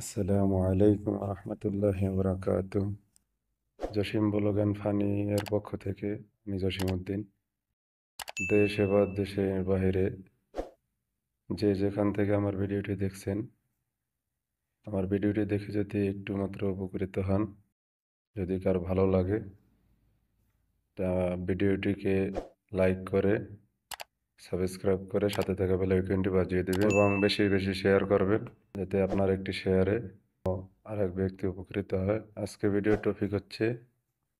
আসসালামু আলাইকুম রহমতুল্লাহি বারাকাতু। জসিম ব্লগ ফানি এর পক্ষ থেকে আমি জসিম উদ্দিন। দেশ এবং দেশের বাইরে যে যেখান থেকে আমার ভিডিওটি দেখছেন, আমার ভিডিওটি দেখে যদি একটু মাত্র উপকৃত হন, যদি কার ভালো লাগে, তা ভিডিওটিকে লাইক করে সাবস্ক্রাইব করে সাথে থাকা বেল আইকনটি বাজিয়ে দেবেন এবং বেশি বেশি শেয়ার করবেন, যাতে আপনার একটি শেয়ারে আরেক ব্যক্তি উপকৃত হয়। আজকে ভিডিও টপিক হচ্ছে,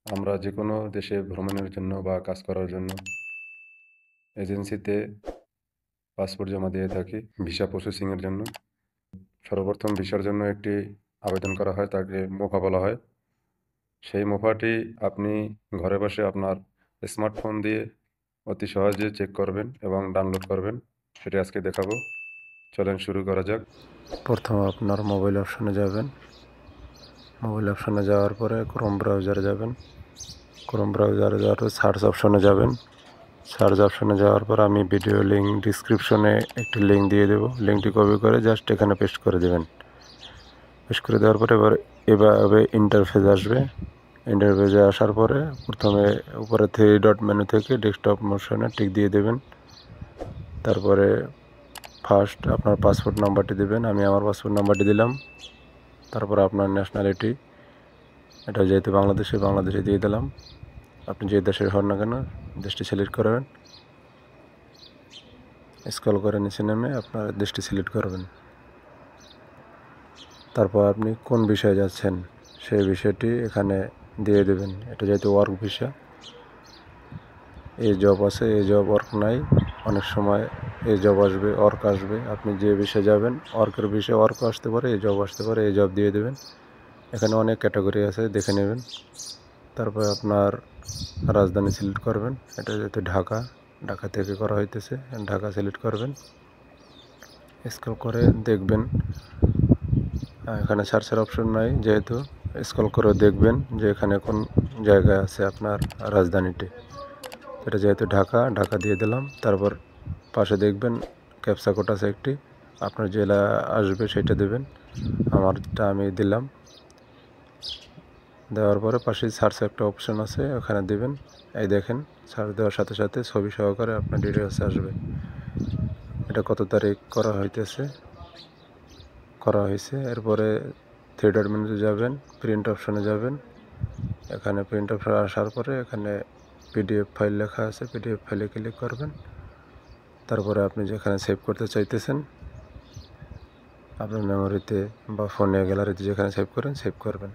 আমরা যে কোনো দেশে ভ্রমণের জন্য বা কাজ করার জন্য এজেন্সিতে পাসপোর্ট জমা দিয়ে থাকি ভিসা প্রসেসিংয়ের জন্য। সর্বপ্রথম ভিসার জন্য একটি আবেদন করা হয়, তাকে মোফা বলা হয়। সেই মোফাটি আপনি ঘরে বসে আপনার স্মার্টফোন দিয়ে অতি সহজে চেক করবেন এবং ডাউনলোড করবেন, সেটি আজকে দেখাবো। চলেন শুরু করা যাক। প্রথম আপনার মোবাইল অপশনে যাবেন। মোবাইল অপশনে যাওয়ার পরে ক্রোম ব্রাউজারে যাবেন। ক্রোম ব্রাউজারে যাওয়ার পর সার্চ অপশনে যাবেন। সার্চ অপশনে যাওয়ার পর আমি ভিডিও লিঙ্ক ডিসক্রিপশনে একটি লিঙ্ক দিয়ে দেবো। লিঙ্কটি কপি করে জাস্ট এখানে পেস্ট করে দেবেন। পেস্ট করে দেওয়ার পরে এভাবে ইন্টারফেস আসবে। ইন্টারফেসে আসার পরে প্রথমে উপরে 3 ডট মেনু থেকে ডেস্কটপ মোশনে টিক দিয়ে দেবেন। তারপরে ফার্স্ট আপনার পাসপোর্ট নাম্বারটি দেবেন। আমি আমার পাসপোর্ট নাম্বারটি দিলাম। তারপর আপনার ন্যাশনালিটি, এটা যেহেতু বাংলাদেশে দিয়ে দিলাম। আপনি যে দেশের হন না কেন দেশটি সিলেক্ট করবেন। স্ক্রল করে নিচে নেমে আপনার দেশটি সিলেক্ট করবেন। তারপর আপনি কোন বিষয়ে যাচ্ছেন সেই বিষয়টি এখানে দিয়ে দেবেন। এটা যেহেতু ওয়ার্ক ভিসা, এই জব আছে, এই জব ওয়ার্ক নাই। অনেক সময় এই জব আসবে, ওয়ার্ক আসবে। আপনি যে বিষয়ে যাবেন ওয়ার্কের বিষয়ে ওয়ার্ক আসতে পারে, এই জব আসতে পারে, এই জব দিয়ে দেবেন। এখানে অনেক ক্যাটাগরি আছে, দেখে নেবেন। তারপর আপনার রাজধানী সিলেক্ট করবেন। এটা যেহেতু ঢাকা থেকে করা হইতেছে, ঢাকা সিলেক্ট করবেন। স্ক্রল করে দেখবেন এখানে সার্চের অপশন নাই, যেহেতু স্ক্রল করে দেখবেন যে এখানে কোন জায়গায় আছে আপনার রাজধানীটি। এটা যেহেতু ঢাকা দিয়ে দিলাম। তারপর পাশে দেখবেন ক্যাপচা কোড আছে একটি, আপনার জেলা আসবে সেটা দেবেন। আমারটা আমি দিলাম। দেওয়ার পরে পাশে সার্চ একটা অপশন আছে, ওখানে দেবেন। এই দেখেন, সার্চ দেওয়ার সাথে সাথে ছবি সহকারে আপনার ডিটেলস আসবে। এটা কত তারিখ করা হয়েছে। এরপরে 3 ডট মেনুতে যাবেন, প্রিন্ট অপশনে যাবেন। এখানে প্রিন্ট অপশন আসার পরে এখানে পিডিএফ ফাইল লেখা আছে, পিডিএফ ফাইলে ক্লিক করবেন। তারপরে আপনি যেখানে সেভ করতে চাইতেছেন আপনার মেমোরিতে বা ফোনে গ্যালারিতে যেখানে সেভ করবেন, সেভ করবেন।